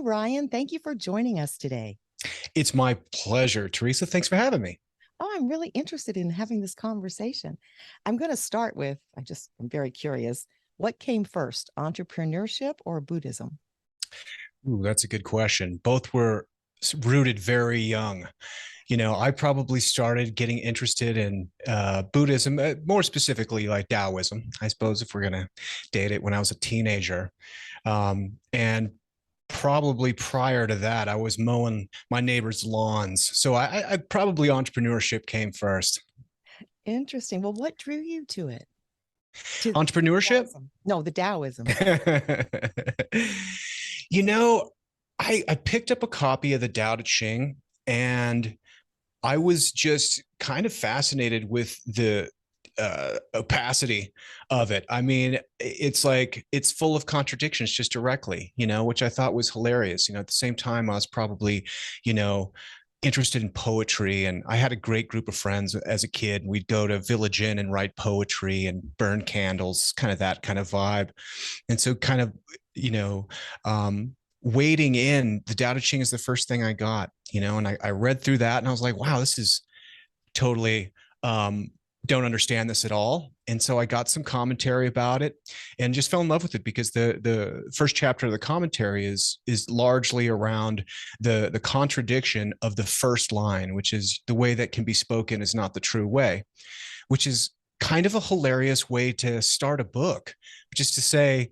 Ryan. Thank you for joining us today. It's my pleasure, Teresa. Thanks for having me. Oh, I'm really interested in having this conversation. I'm going to start with I'm very curious. What came first, entrepreneurship or Buddhism? Ooh, that's a good question. Both were rooted very young. I probably started getting interested in Buddhism, more specifically like Taoism, I suppose, if we're going to date it, when I was a teenager. And probably prior to that, I was mowing my neighbor's lawns. So I probably entrepreneurship came first. Interesting. Well, what drew you to it? To Entrepreneurship? Taoism? No, the Taoism. you know, I picked up a copy of the Tao Te Ching, and I was just kind of fascinated with the opacity of it. I mean, it's like it's full of contradictions just directly, which I thought was hilarious. At the same time, I was probably, you know, interested in poetry, and I had a great group of friends as a kid. We'd go to Village Inn and write poetry and burn candles, kind of that kind of vibe. And so kind of, you know, wading in, the Tao Te Ching is the first thing I got, and I read through that and I was like, wow, this is totally don't understand this at all. And so I got some commentary about it and just fell in love with it, because the first chapter of the commentary is largely around the contradiction of the first line, which is the way that can be spoken is not the true way, which is kind of a hilarious way to start a book, just to say,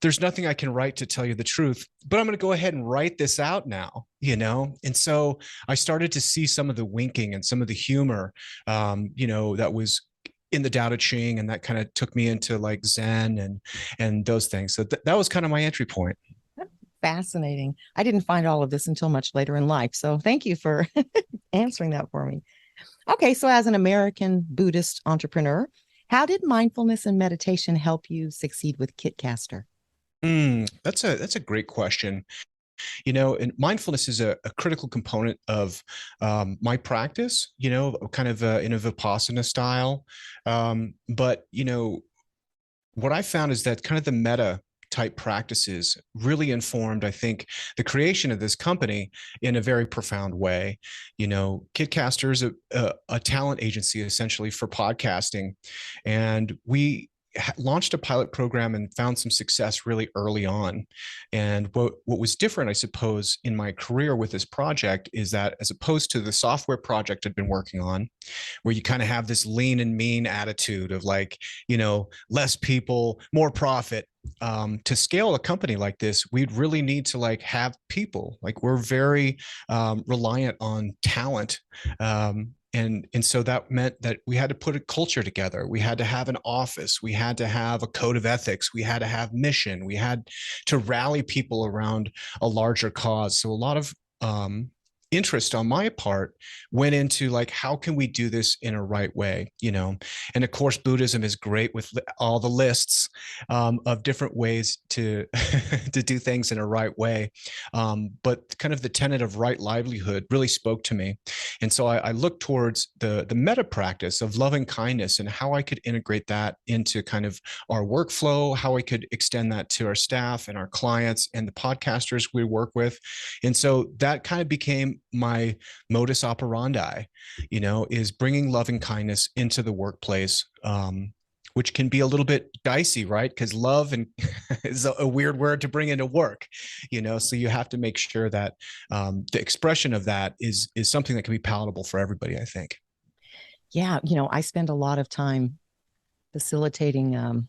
there's nothing I can write to tell you the truth, but I'm going to go ahead and write this out now, And so I started to see some of the winking and some of the humor, that was in the Tao Te Ching, and that kind of took me into like Zen and those things. So that was kind of my entry point. Fascinating. I didn't find all of this until much later in life. So thank you for answering that for me. Okay, so as an American Buddhist entrepreneur, how did mindfulness and meditation help you succeed with Kitcaster? That's a great question. And mindfulness is a critical component of my practice, kind of in a Vipassana style. But, what I found is that kind of the meta type practices really informed, I think, the creation of this company in a very profound way. Kitcaster is a talent agency essentially for podcasting, and we launched a pilot program and found some success really early on. And what was different, I suppose, in my career with this project is that, as opposed to the software project I'd been working on, where you kind of have this lean and mean attitude of like, less people, more profit. To scale a company like this, we'd really need to like have people. Like, we're very reliant on talent. And so that meant that we had to put a culture together. We had to have an office. We had to have a code of ethics. We had to have mission. We had to rally people around a larger cause. So a lot of interest on my part went into like, how can we do this in a right way, And of course, Buddhism is great with all the lists of different ways to to do things in a right way. But kind of the tenet of right livelihood really spoke to me. And so I looked towards the meta practice of loving kindness and how I could integrate that into kind of our workflow, how I could extend that to our staff and our clients and the podcasters we work with. And so that kind of became my modus operandi, is bringing loving kindness into the workplace, which can be a little bit dicey, right? Because love and is a weird word to bring into work, so you have to make sure that the expression of that is something that can be palatable for everybody, I think. Yeah, I spend a lot of time facilitating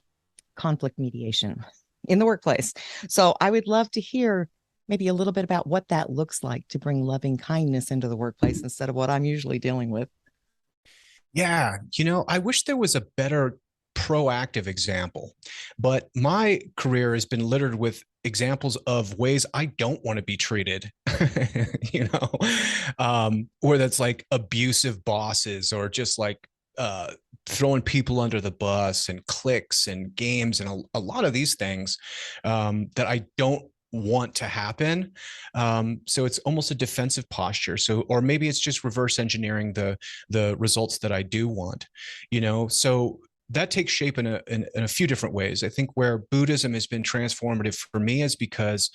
conflict mediation in the workplace. So I would love to hear maybe a little bit about what that looks like to bring loving kindness into the workplace instead of what I'm usually dealing with. Yeah, I wish there was a better proactive example, but my career has been littered with examples of ways I don't want to be treated, or that's like abusive bosses, or just like throwing people under the bus, and cliques and games, and a lot of these things that I don't want to happen. So it's almost a defensive posture. So, or maybe it's just reverse engineering the results that I do want, so that takes shape in a few different ways. I think where Buddhism has been transformative for me is because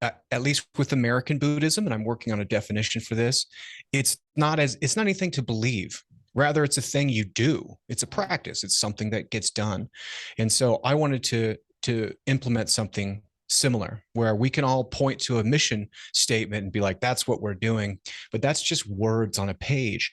at least with American Buddhism, and I'm working on a definition for this, it's not anything to believe. Rather, it's a thing you do. It's a practice. It's something that gets done. And so I wanted to implement something similar where we can all point to a mission statement and be like, that's what we're doing, but that's just words on a page.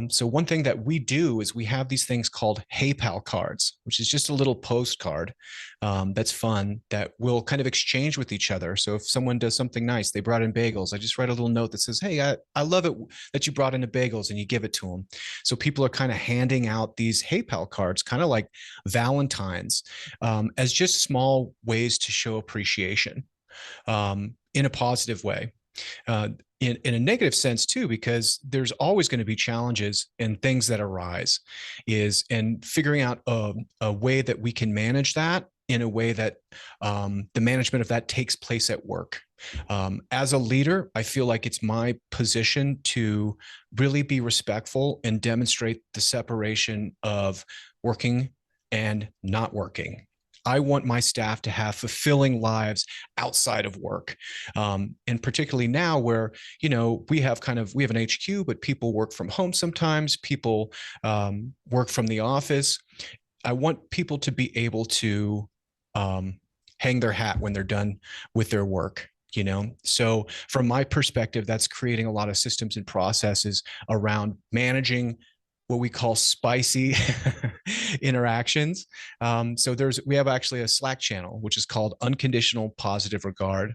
So one thing that we do is we have these things called Hey Pal cards, which is just a little postcard that's fun, that we'll kind of exchange with each other. So if someone does something nice, they brought in bagels, I just write a little note that says, hey, I love it that you brought in the bagels, and you give it to them. So people are kind of handing out these Hey Pal cards, kind of like Valentine's, as just small ways to show appreciation in a positive way. In a negative sense too, because there's always going to be challenges and things that arise, and figuring out a way that we can manage that in a way that the management of that takes place at work. As a leader, I feel like it's my position to really be respectful and demonstrate the separation of working and not working. I want my staff to have fulfilling lives outside of work. And particularly now where, we have an HQ, but people work from home sometimes, people work from the office. I want people to be able to hang their hat when they're done with their work. So from my perspective, that's creating a lot of systems and processes around managing what we call spicy interactions. So we have actually a Slack channel, which is called Unconditional Positive Regard,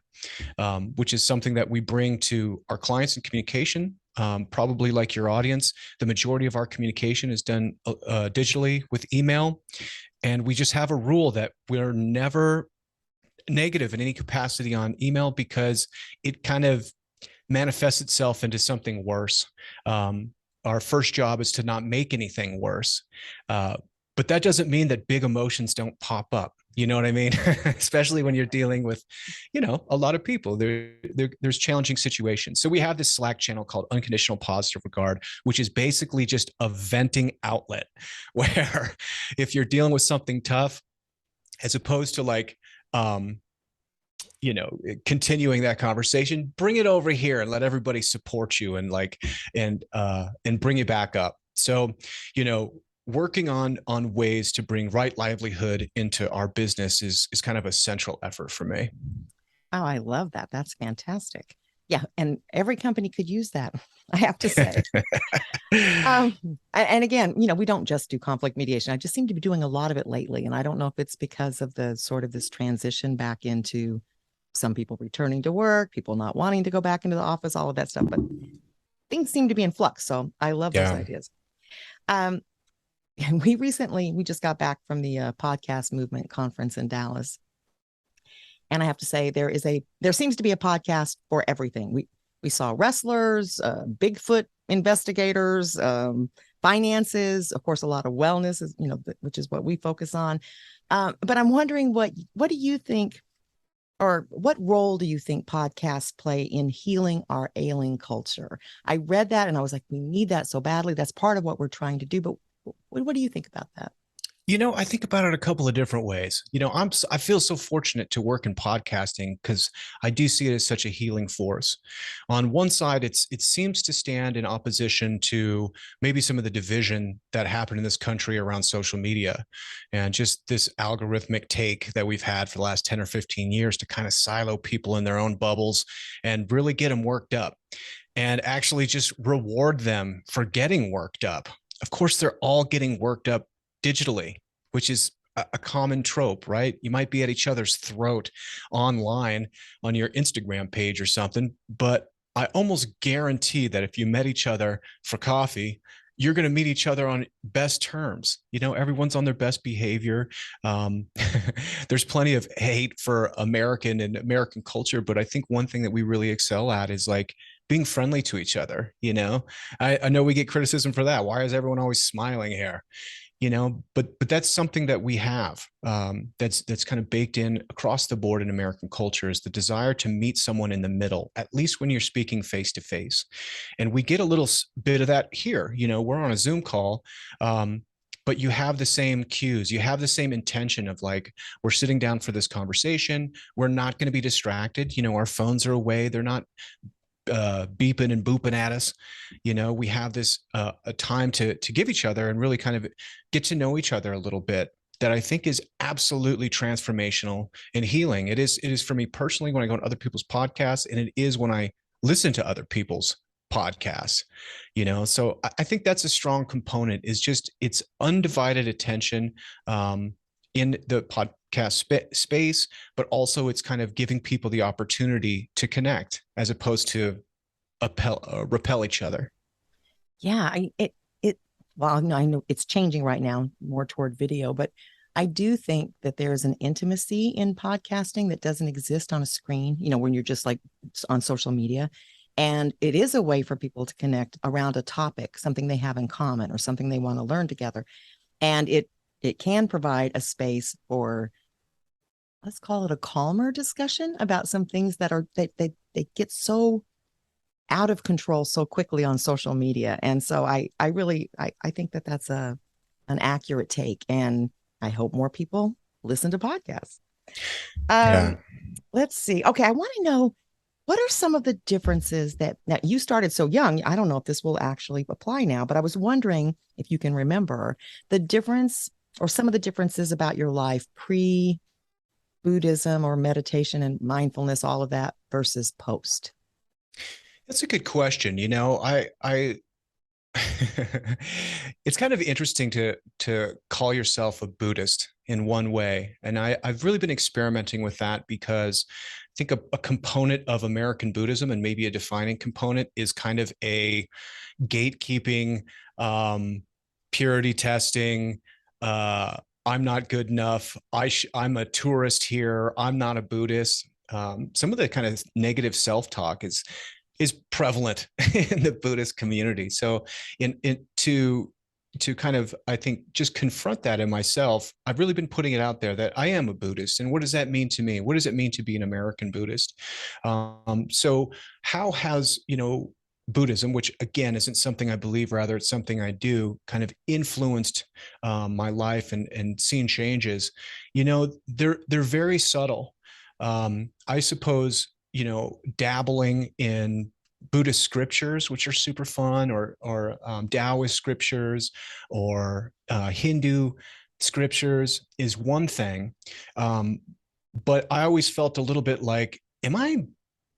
which is something that we bring to our clients in communication. Probably like your audience, the majority of our communication is done digitally with email. And we just have a rule that we're never negative in any capacity on email, because it kind of manifests itself into something worse. Our first job is to not make anything worse. But that doesn't mean that big emotions don't pop up. You know what I mean? Especially when you're dealing with, a lot of people. There's challenging situations. So we have this Slack channel called Unconditional Positive Regard, which is basically just a venting outlet where if you're dealing with something tough, as opposed to like, continuing that conversation, bring it over here and let everybody support you and bring it back up. So, working on ways to bring right livelihood into our business is kind of a central effort for me. Oh, I love that. That's fantastic. Yeah. And every company could use that, I have to say. And again, we don't just do conflict mediation. I just seem to be doing a lot of it lately. And I don't know if it's because of the sort of this transition back into some people returning to work, people not wanting to go back into the office, all of that stuff. But things seem to be in flux. So I love those ideas. And we just got back from the podcast movement conference in Dallas. And I have to say, there seems to be a podcast for everything. We saw wrestlers, Bigfoot investigators, finances, of course, a lot of wellness, which is what we focus on. But I'm wondering, what do you think, or what role do you think podcasts play in healing our ailing culture? I read that and I was like, we need that so badly. That's part of what we're trying to do. But what do you think about that? I think about it a couple of different ways. I feel so fortunate to work in podcasting because I do see it as such a healing force. On one side, it seems to stand in opposition to maybe some of the division that happened in this country around social media and just this algorithmic take that we've had for the last 10 or 15 years to kind of silo people in their own bubbles and really get them worked up and actually just reward them for getting worked up. Of course, they're all getting worked up digitally, which is a common trope, right? You might be at each other's throat online on your Instagram page or something, but I almost guarantee that if you met each other for coffee, you're going to meet each other on best terms. Everyone's on their best behavior. There's plenty of hate for American and American culture, but I think one thing that we really excel at is like being friendly to each other. I know we get criticism for that. Why is everyone always smiling here? But that's something that we have that's kind of baked in across the board in American culture, is the desire to meet someone in the middle, at least when you're speaking face to face. And we get a little bit of that here. We're on a Zoom call. but you have the same cues, you have the same intention of like, we're sitting down for this conversation, we're not going to be distracted, our phones are away, they're not beeping and booping at us. We have this a time to give each other and really kind of get to know each other a little bit, that I think is absolutely transformational and healing. It is for me personally when I go on other people's podcasts, and it is when I listen to other people's podcasts. So I think that's a strong component, is just it's undivided attention in the podcast space, but also it's kind of giving people the opportunity to connect as opposed to repel each other. Yeah, well, no, I know it's changing right now more toward video, but I do think that there's an intimacy in podcasting that doesn't exist on a screen, when you're just like on social media. And it is a way for people to connect around a topic, something they have in common or something they want to learn together. And it can provide a space for, let's call it, a calmer discussion about some things that are they get so out of control so quickly on social media. And so I really think that that's an accurate take, and I hope more people listen to podcasts. Yeah. Let's see. Okay, I want to know, what are some of the differences that now you started so young? I don't know if this will actually apply now, but I was wondering if you can remember the difference or some of the differences about your life pre Buddhism or meditation and mindfulness, all of that, versus post. That's a good question. I it's kind of interesting to call yourself a Buddhist in one way. And I've really been experimenting with that, because I think a component of American Buddhism, and maybe a defining component, is kind of a gatekeeping, purity testing. I'm not good enough. I'm a tourist here. I'm not a Buddhist. Some of the kind of negative self-talk is prevalent in the Buddhist community. So to kind of, I think, just confront that in myself, I've really been putting it out there that I am a Buddhist. And what does that mean to me? What does it mean to be an American Buddhist? So how has, Buddhism, which again isn't something I believe, rather it's something I do, kind of influenced my life and seen changes? They're very subtle. I suppose, dabbling in Buddhist scriptures, which are super fun, or Taoist scriptures, or Hindu scriptures, is one thing. But I always felt a little bit like, am I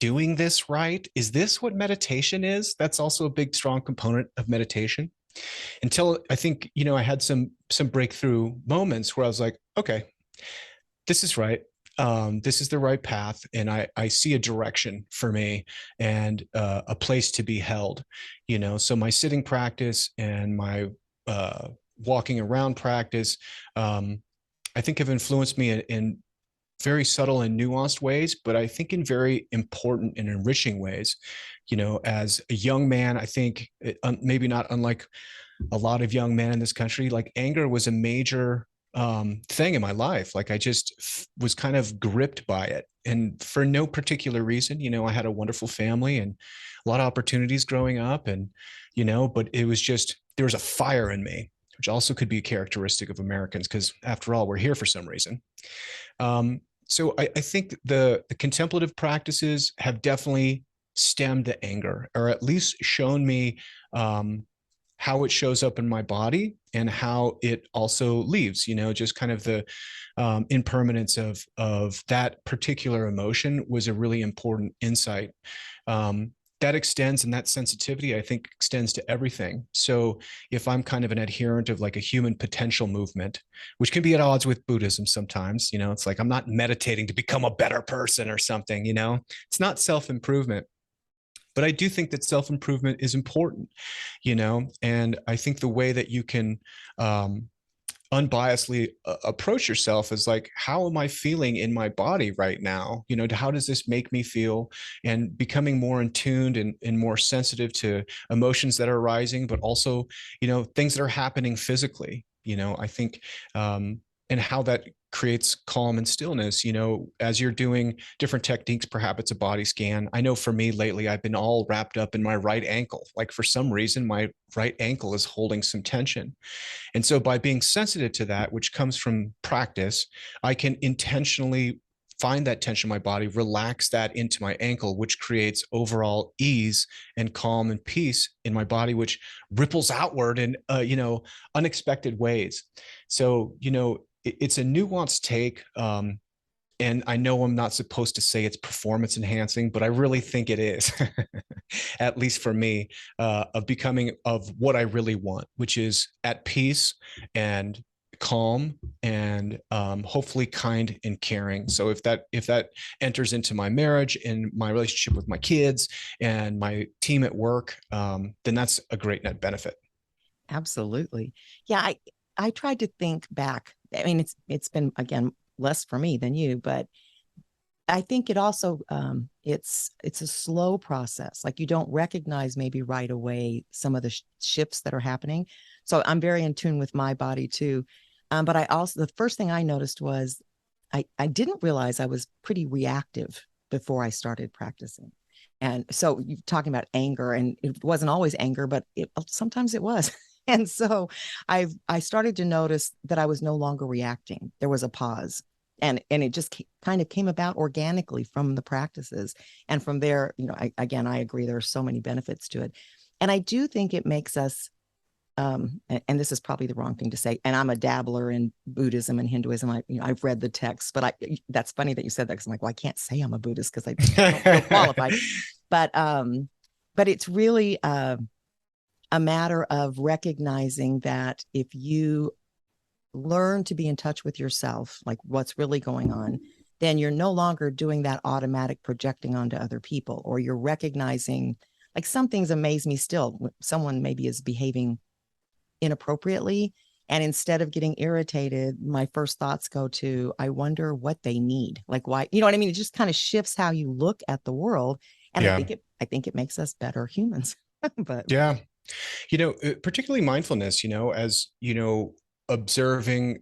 doing this right? Is this what meditation is? That's also a big, strong component of meditation. Until I think, I had some breakthrough moments where I was like, okay, this is right. This is the right path, and I see a direction for me, and a place to be held. So my sitting practice and my walking around practice, I think, have influenced me in very subtle and nuanced ways, but I think in very important and enriching ways. As a young man, I think maybe not unlike a lot of young men in this country, like, anger was a major thing in my life. Like, I just was kind of gripped by it, and for no particular reason. I had a wonderful family and a lot of opportunities growing up, and but it was just, there was a fire in me, which also could be a characteristic of Americans, because after all, we're here for some reason. So I think the contemplative practices have definitely stemmed the anger, or at least shown me how it shows up in my body, and how it also leaves, just kind of the impermanence of that particular emotion was a really important insight. That extends, and that sensitivity, I think, extends to everything. So if I'm kind of an adherent of like a human potential movement, which can be at odds with Buddhism sometimes, it's like, I'm not meditating to become a better person or something, it's not self-improvement. But I do think that self-improvement is important, and I think the way that you can unbiasedly approach yourself is like, how am I feeling in my body right now? How does this make me feel? And becoming more in tuned and more sensitive to emotions that are arising, but also, things that are happening physically, I think, and how that creates calm and stillness. As you're doing different techniques, perhaps it's a body scan. I know for me lately, I've been all wrapped up in my right ankle. Like for some reason, my right ankle is holding some tension. And so by being sensitive to that, which comes from practice, I can intentionally find that tension in my body, relax that into my ankle, which creates overall ease and calm and peace in my body, which ripples outward in, unexpected ways. So, it's a nuanced take. And I know I'm not supposed to say it's performance enhancing, but I really think it is, at least for me, of becoming of what I really want, which is at peace and calm and hopefully kind and caring. So if that enters into my marriage and my relationship with my kids and my team at work, then that's a great net benefit. Absolutely. Yeah, I tried to think back. I mean, it's been, again, less for me than you, but I think it also it's a slow process. Like you don't recognize maybe right away some of the shifts that are happening. So I'm very in tune with my body too. But I also, the first thing I noticed was I didn't realize I was pretty reactive before I started practicing. And so you're talking about anger, and it wasn't always anger, but sometimes it was. And so I started to notice that I was no longer reacting. There was a pause. And it just kind of came about organically from the practices. And from there, I agree, there are so many benefits to it. And I do think it makes us, and this is probably the wrong thing to say, and I'm a dabbler in Buddhism and Hinduism. I've read the texts, but that's funny that you said that, because I'm like, well, I can't say I'm a Buddhist because I don't feel qualified. But it's really a matter of recognizing that if you learn to be in touch with yourself, like what's really going on, then you're no longer doing that automatic projecting onto other people, or you're recognizing, like, some things amaze me still. Someone maybe is behaving inappropriately, and instead of getting irritated, my first thoughts go to, I wonder what they need. Like, why, you know what I mean? It just kind of shifts how you look at the world. And Yeah. I think it makes us better humans. But Yeah. Particularly mindfulness, as, observing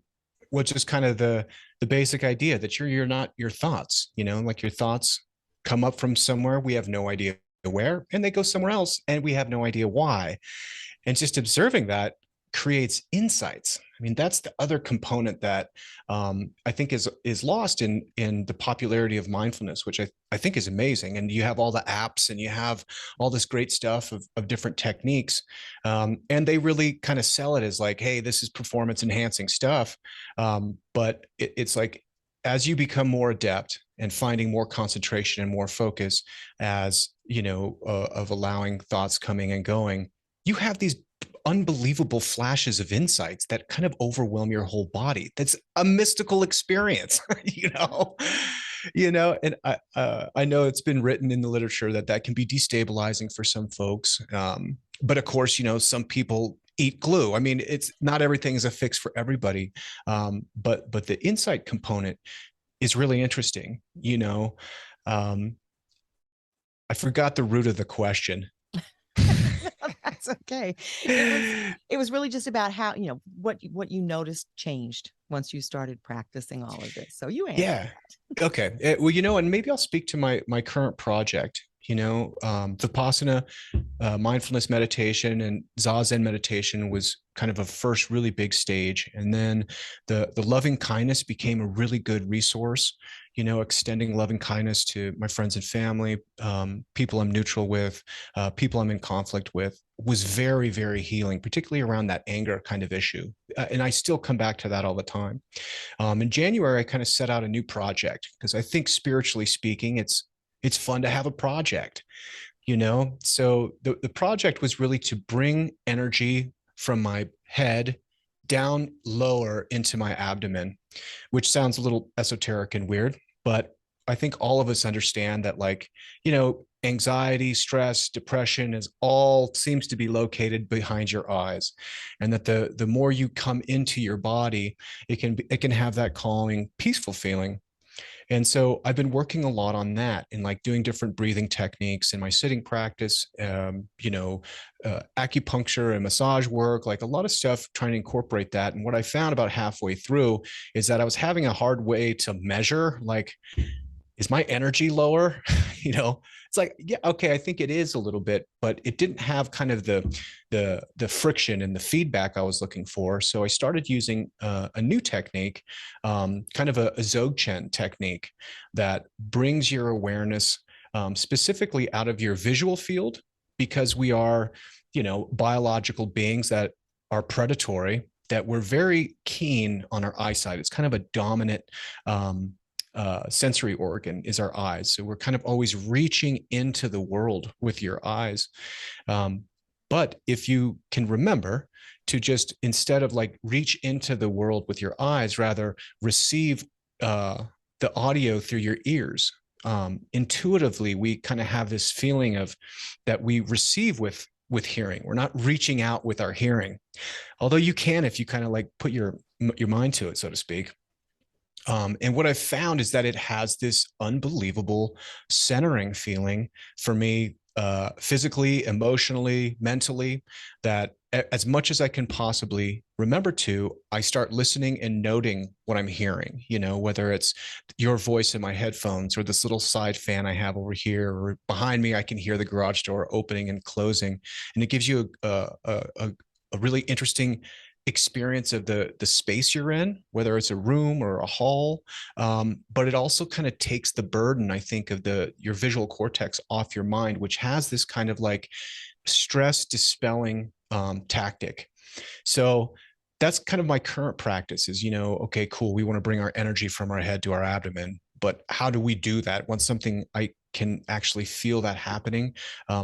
what's just kind of the basic idea that you're not your thoughts, like your thoughts come up from somewhere. We have no idea where, and they go somewhere else and we have no idea why. And just observing that creates insights. I mean, that's the other component that I think is lost in the popularity of mindfulness, which I think is amazing. And you have all the apps and you have all this great stuff of different techniques. And they really kind of sell it as like, hey, this is performance enhancing stuff. But it's like, as you become more adept and finding more concentration and more focus, as of allowing thoughts coming and going, you have these unbelievable flashes of insights that kind of overwhelm your whole body. That's a mystical experience, and I know it's been written in the literature that can be destabilizing for some folks. But of course, some people eat glue. I mean, it's not everything is a fix for everybody. But the insight component is really interesting. I forgot the root of the question. That's okay. It was really just about how, what you noticed changed once you started practicing all of this. So you answered. Yeah. Okay. Well, and maybe I'll speak to my current project. Vipassana, mindfulness meditation, and Zazen meditation was kind of a first really big stage, and then the loving kindness became a really good resource. Extending loving kindness to my friends and family, people I'm neutral with, people I'm in conflict with, was very, very healing, particularly around that anger kind of issue. And I still come back to that all the time. In January, I kind of set out a new project because I think, spiritually speaking, it's fun to have a project, So the project was really to bring energy from my head down lower into my abdomen, which sounds a little esoteric and weird, but I think all of us understand that, like, anxiety, stress, depression is all seems to be located behind your eyes. And that the more you come into your body, it can have that calming, peaceful feeling. And so I've been working a lot on that and like doing different breathing techniques in my sitting practice, acupuncture and massage work, like a lot of stuff trying to incorporate that. And what I found about halfway through is that I was having a hard way to measure, like, is my energy lower? It's like, yeah, okay, I think it is a little bit, but it didn't have kind of the friction and the feedback I was looking for. So I started using a new technique, kind of a Dzogchen technique that brings your awareness specifically out of your visual field, because we are, biological beings that are predatory, that we're very keen on our eyesight. It's kind of a dominant sensory organ is our eyes. So we're kind of always reaching into the world with your eyes. But if you can remember to just, instead of like reach into the world with your eyes, rather receive the audio through your ears. Intuitively, we kind of have this feeling of that we receive with hearing. We're not reaching out with our hearing, although you can if you kind of like put your mind to it, so to speak. And what I've found is that it has this unbelievable centering feeling for me, physically, emotionally, mentally, that as much as I can possibly remember to, I start listening and noting what I'm hearing, whether it's your voice in my headphones or this little side fan I have over here, or behind me, I can hear the garage door opening and closing. And it gives you a really interesting experience of the space you're in, whether it's a room or a hall. But it also kind of takes the burden, I think, of your visual cortex off your mind, which has this kind of like stress dispelling tactic. So that's kind of my current practice is, okay, cool. We want to bring our energy from our head to our abdomen, but how do we do that once something I can actually feel that happening?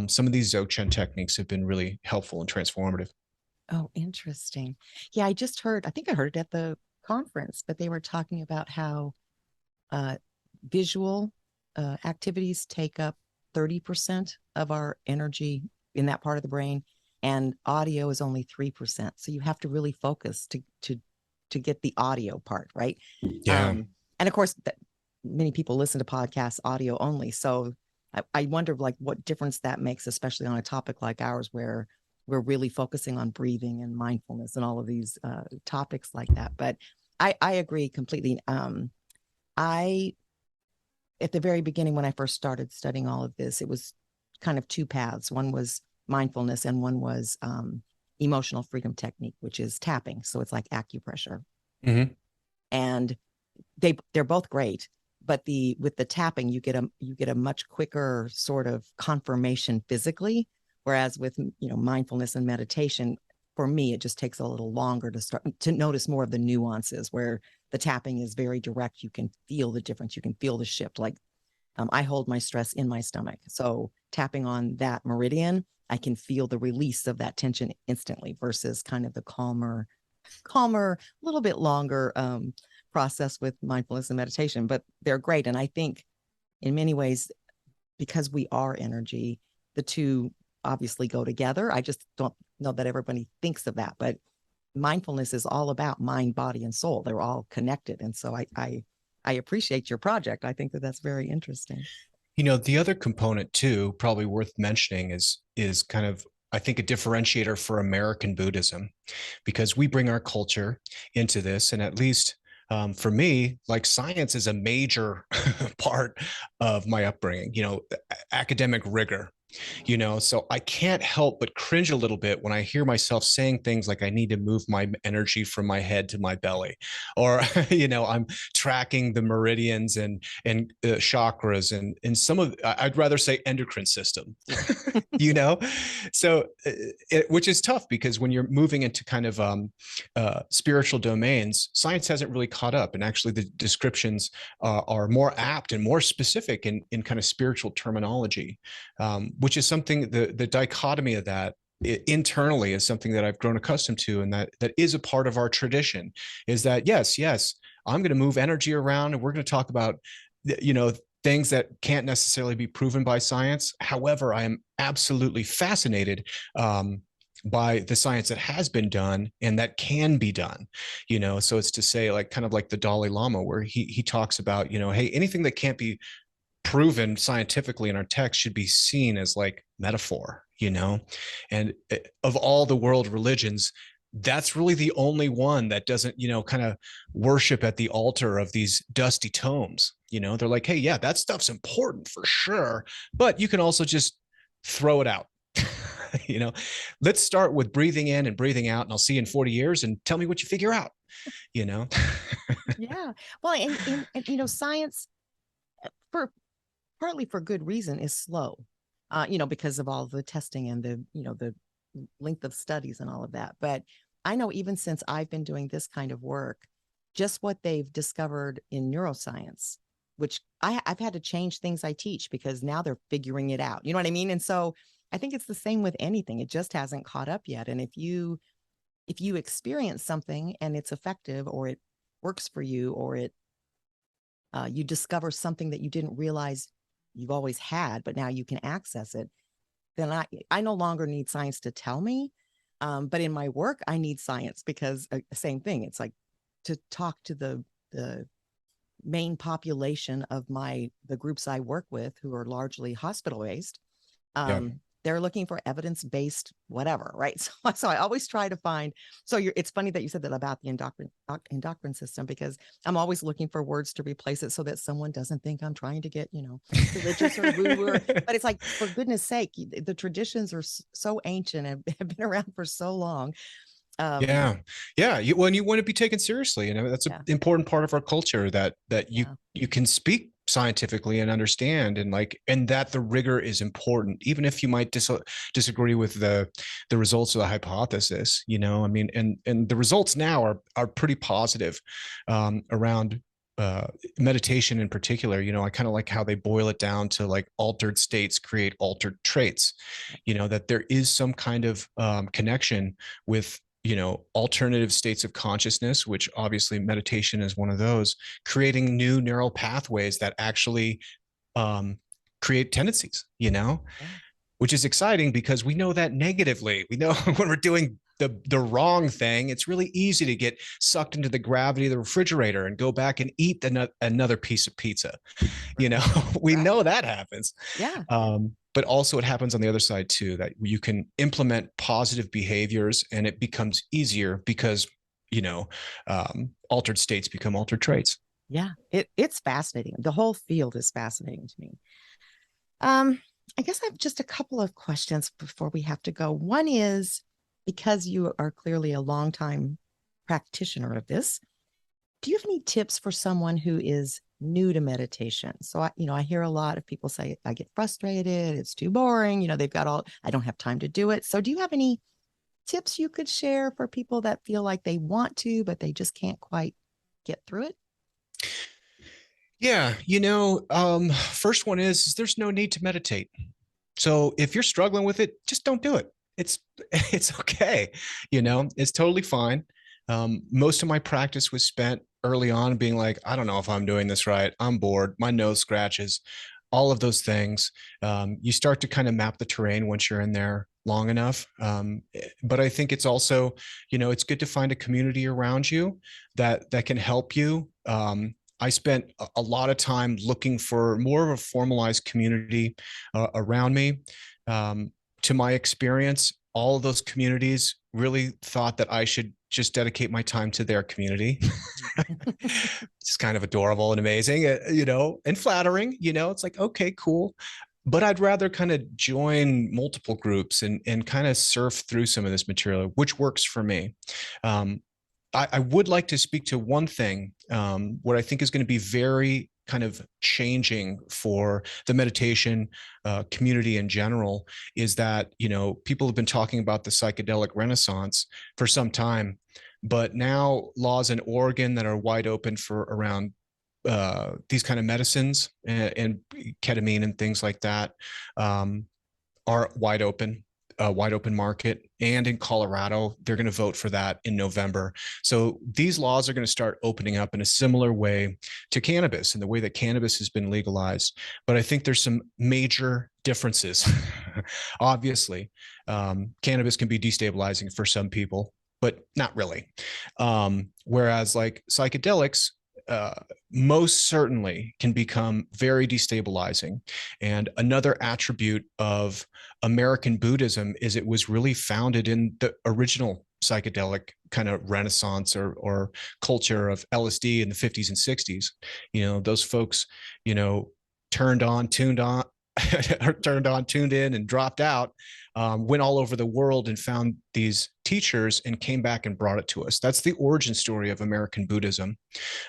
Some of these Dzogchen techniques have been really helpful and transformative. Oh, interesting. Yeah, I think I heard it at the conference, but they were talking about how uh, visual activities take up 30% of our energy in that part of the brain, and audio is only 3%. So you have to really focus to get the audio part, right? Yeah. And of course, many people listen to podcasts audio only. So I wonder like what difference that makes, especially on a topic like ours where we're really focusing on breathing and mindfulness and all of these topics like that. But I agree completely. I At the very beginning, when I first started studying all of this, it was kind of two paths. One was mindfulness and one was emotional freedom technique, which is tapping. So it's like acupressure. Mm-hmm. And they're both great, but with the tapping, you get a much quicker sort of confirmation physically. Whereas with mindfulness and meditation, for me, it just takes a little longer to start to notice more of the nuances where the tapping is very direct. You can feel the difference. You can feel the shift. Like I hold my stress in my stomach. So tapping on that meridian, I can feel the release of that tension instantly versus kind of the calmer, a little bit longer process with mindfulness and meditation. But they're great. And I think in many ways, because we are energy, the two obviously go together. I just don't know that everybody thinks of that, but mindfulness is all about mind, body, and soul. They're all connected. And so I appreciate your project. I think that that's very interesting. The other component too, probably worth mentioning is kind of, I think, a differentiator for American Buddhism, because we bring our culture into this. And at least for me, like, science is a major part of my upbringing, academic rigor. So I can't help but cringe a little bit when I hear myself saying things like I need to move my energy from my head to my belly, or I'm tracking the meridians and chakras and some of, I'd rather say endocrine system. you know so which is tough, because when you're moving into kind of spiritual domains, science hasn't really caught up, and actually the descriptions are more apt and more specific in kind of spiritual terminology, which is something, the dichotomy of that internally is something that I've grown accustomed to, and that is a part of our tradition, is that yes, I'm going to move energy around, and we're going to talk about things that can't necessarily be proven by science. However, I am absolutely fascinated by the science that has been done and that can be done. So it's to say, like, kind of like the Dalai Lama, where he talks about, hey, anything that can't be proven scientifically in our text should be seen as like metaphor. And of all the world religions, that's really the only one that doesn't, kind of worship at the altar of these dusty tomes. They're like, hey, yeah, that stuff's important for sure, but you can also just throw it out. Let's start with breathing in and breathing out, and I'll see you in 40 years and tell me what you figure out. Yeah. Well, and science, for partly for good reason, is slow, because of all the testing and the length of studies and all of that. But I know even since I've been doing this kind of work, just what they've discovered in neuroscience, which I've had to change things I teach because now they're figuring it out. You know what I mean? And so I think it's the same with anything. It just hasn't caught up yet. And if you experience something and it's effective, or it works for you, or you discover something that you didn't realize you've always had, but now you can access it, then I no longer need science to tell me. But in my work, I need science because same thing. It's like to talk to the main population of the groups I work with, who are largely hospital based. Yeah. They're looking for evidence-based whatever, right? So I always try to find. So it's funny that you said that about the endocrine system, because I'm always looking for words to replace it so that someone doesn't think I'm trying to get religious or woo-woo. But it's like, for goodness sake, the traditions are so ancient and have been around for so long. Yeah. When you want to be taken seriously, that's an important part of our culture, that you can speak scientifically and understand, and that the rigor is important, even if you might disagree with the results of the hypothesis. And the results now are pretty positive around meditation in particular. I kind of like how they boil it down to, like, altered states create altered traits. That there is some kind of connection with alternative states of consciousness, which obviously meditation is one of those, creating new neural pathways that actually create tendencies, which is exciting, because we know that negatively. We know when we're doing the wrong thing, it's really easy to get sucked into the gravity of the refrigerator and go back and eat another piece of pizza. We know that happens. Yeah. But also it happens on the other side too, that you can implement positive behaviors and it becomes easier because, altered states become altered traits. Yeah. It's fascinating. The whole field is fascinating to me. I guess I have just a couple of questions before we have to go. One is, because you are clearly a longtime practitioner of this, do you have any tips for someone who is new to meditation? So I hear a lot of people say, I get frustrated, it's too boring, I don't have time to do it. So do you have any tips you could share for people that feel like they want to, but they just can't quite get through it? Yeah. First one is there's no need to meditate. So if you're struggling with it, just don't do it. It's okay. It's totally fine. Most of my practice was spent early on being like, I don't know if I'm doing this right. I'm bored. My nose scratches, all of those things. You start to kind of map the terrain once you're in there long enough. But I think it's also, it's good to find a community around you that can help you. I spent a lot of time looking for more of a formalized community around me. To my experience, all of those communities really thought that I should just dedicate my time to their community. It's kind of adorable and amazing, and flattering. It's like, okay, cool. But I'd rather kind of join multiple groups and kind of surf through some of this material, which works for me. I would like to speak to one thing, what I think is going to be very kind of changing for the meditation community in general, is that, people have been talking about the psychedelic renaissance for some time, but now laws in Oregon that are wide open for around these kind of medicines and ketamine and things like that are wide open. A wide open market. And in Colorado, they're going to vote for that in November. So these laws are going to start opening up in a similar way to cannabis, in the way that cannabis has been legalized. But I think there's some major differences Obviously, cannabis can be destabilizing for some people, but not really. Whereas like psychedelics, uh, most certainly can become very destabilizing. And another attribute of American Buddhism is it was really founded in the original psychedelic kind of renaissance or culture of LSD in the 50s and 60s. Those folks, turned on, tuned on, turned on, tuned in, and dropped out, went all over the world and found these teachers and came back and brought it to us. That's the origin story of American Buddhism.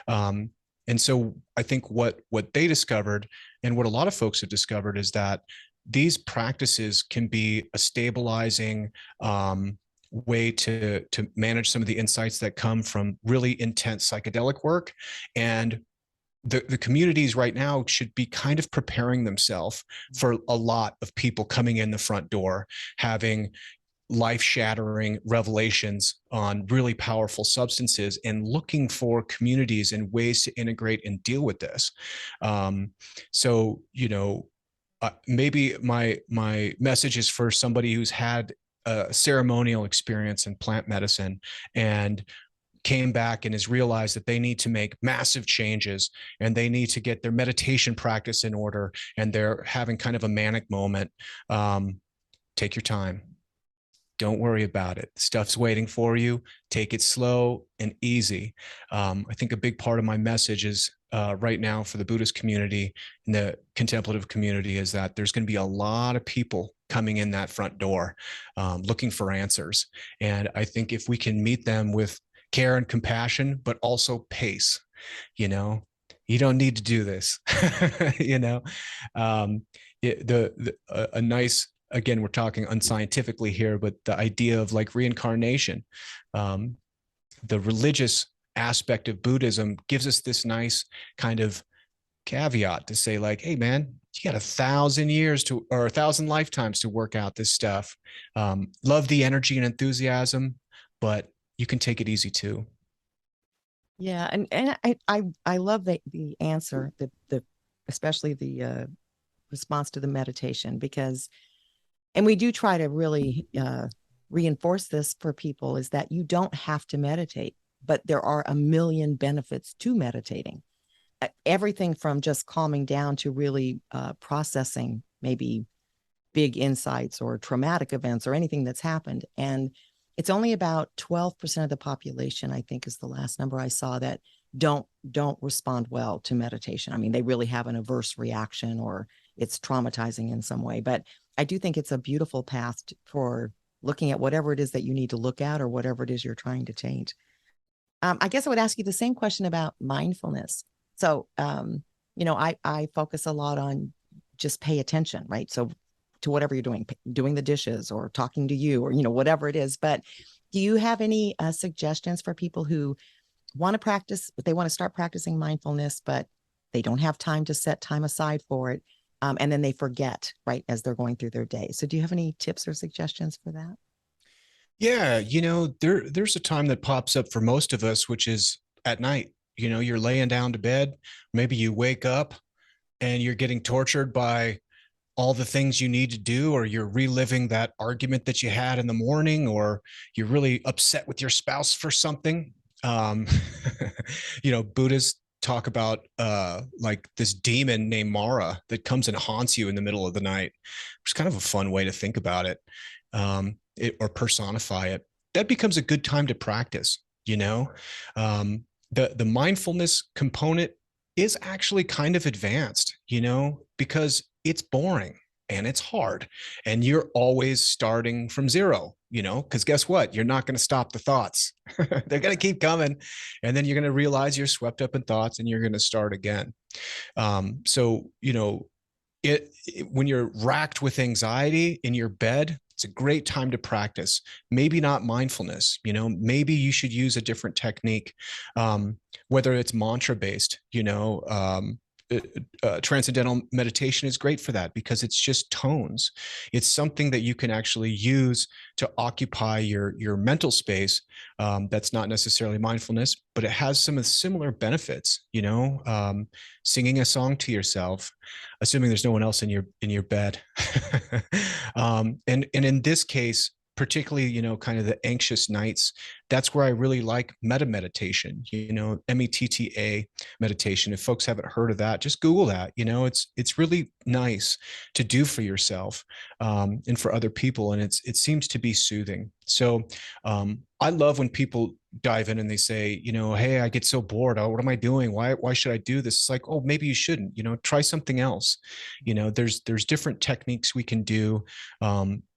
Um, and so I think what they discovered, and what a lot of folks have discovered, is that these practices can be a stabilizing way to manage some of the insights that come from really intense psychedelic work. And the communities right now should be kind of preparing themselves for a lot of people coming in the front door, having life-shattering revelations on really powerful substances, and looking for communities and ways to integrate and deal with this. So, maybe my message is for somebody who's had a ceremonial experience in plant medicine and came back and has realized that they need to make massive changes, and they need to get their meditation practice in order, and they're having kind of a manic moment. Take your time. Don't worry about it. Stuff's waiting for you. Take it slow and easy. I think a big part of my message is right now for the Buddhist community and the contemplative community is that there's going to be a lot of people coming in that front door looking for answers. And I think if we can meet them with care and compassion, but also pace, you don't need to do this, a nice, again, we're talking unscientifically here, but the idea of like reincarnation, the religious aspect of Buddhism gives us this nice kind of caveat to say like, hey man, you got 1,000 years or 1,000 lifetimes to work out this stuff. Love the energy and enthusiasm, but you can take it easy too. Yeah, and I love the answer, the especially the response to the meditation, because, and we do try to really reinforce this for people, is that you don't have to meditate, but there are a million benefits to meditating. Everything from just calming down to really processing maybe big insights or traumatic events or anything that's happened. And it's only about 12% of the population, I think is the last number I saw, that don't respond well to meditation. I mean, they really have an adverse reaction or it's traumatizing in some way. But I do think it's a beautiful path for looking at whatever it is that you need to look at or whatever it is you're trying to change. I guess I would ask you the same question about mindfulness. So, I focus a lot on just pay attention, right? So to whatever you're doing the dishes or talking to you or, whatever it is. But do you have any suggestions for people who want to practice, but they want to start practicing mindfulness, but they don't have time to set time aside for it? And then they forget, right, as they're going through their day. So do you have any tips or suggestions for that? Yeah, there's a time that pops up for most of us, which is at night. You're laying down to bed, maybe you wake up and you're getting tortured by all the things you need to do, or you're reliving that argument that you had in the morning, or you're really upset with your spouse for something. Buddhists talk about like this demon named Mara that comes and haunts you in the middle of the night. It's kind of a fun way to think about it, or personify it. That becomes a good time to practice. The mindfulness component is actually kind of advanced, because it's boring and it's hard, and you're always starting from zero, because guess what? You're not going to stop the thoughts. They're going to keep coming. And then you're going to realize you're swept up in thoughts and you're going to start again. So, when you're racked with anxiety in your bed, it's a great time to practice. Maybe not mindfulness, maybe you should use a different technique, whether it's mantra based, transcendental meditation is great for that because it's just tones. It's something that you can actually use to occupy your mental space. That's not necessarily mindfulness, but it has some of the similar benefits. Singing a song to yourself, assuming there's no one else in your bed, and in this case, particularly, kind of the anxious nights, that's where I really like meta meditation, METTA meditation. If folks haven't heard of that, just Google that. It's really nice to do for yourself, and for other people. And it seems to be soothing. So I love when people dive in and they say, hey, I get so bored. Oh, what am I doing? Why should I do this? It's like, oh, maybe you shouldn't, try something else. There's different techniques we can do,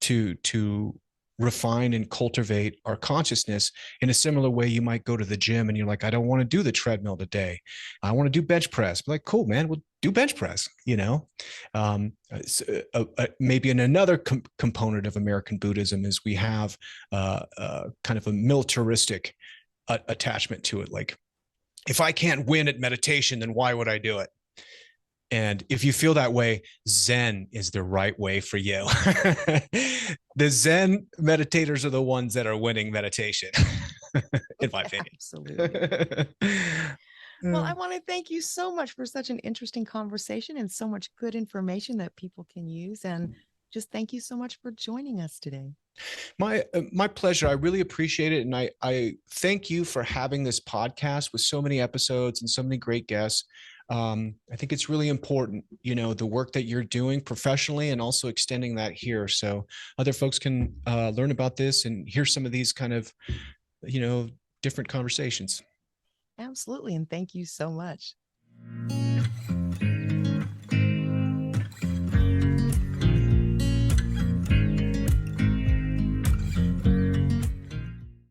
to refine and cultivate our consciousness in a similar way. You might go to the gym and you're like, I don't want to do the treadmill today. I want to do bench press. Like, cool, man, we'll do bench press. Maybe in another component of American Buddhism is we have kind of a militaristic attachment to it. Like, if I can't win at meditation, then why would I do it? And if you feel that way, Zen is the right way for you. The Zen meditators are the ones that are winning meditation, in my opinion. Absolutely. Well, I want to thank you so much for such an interesting conversation and so much good information that people can use. And just thank you so much for joining us today. My pleasure. I really appreciate it. And I thank you for having this podcast with so many episodes and so many great guests. I think it's really important, the work that you're doing professionally and also extending that here. So other folks can learn about this and hear some of these kind of, different conversations. Absolutely. And thank you so much.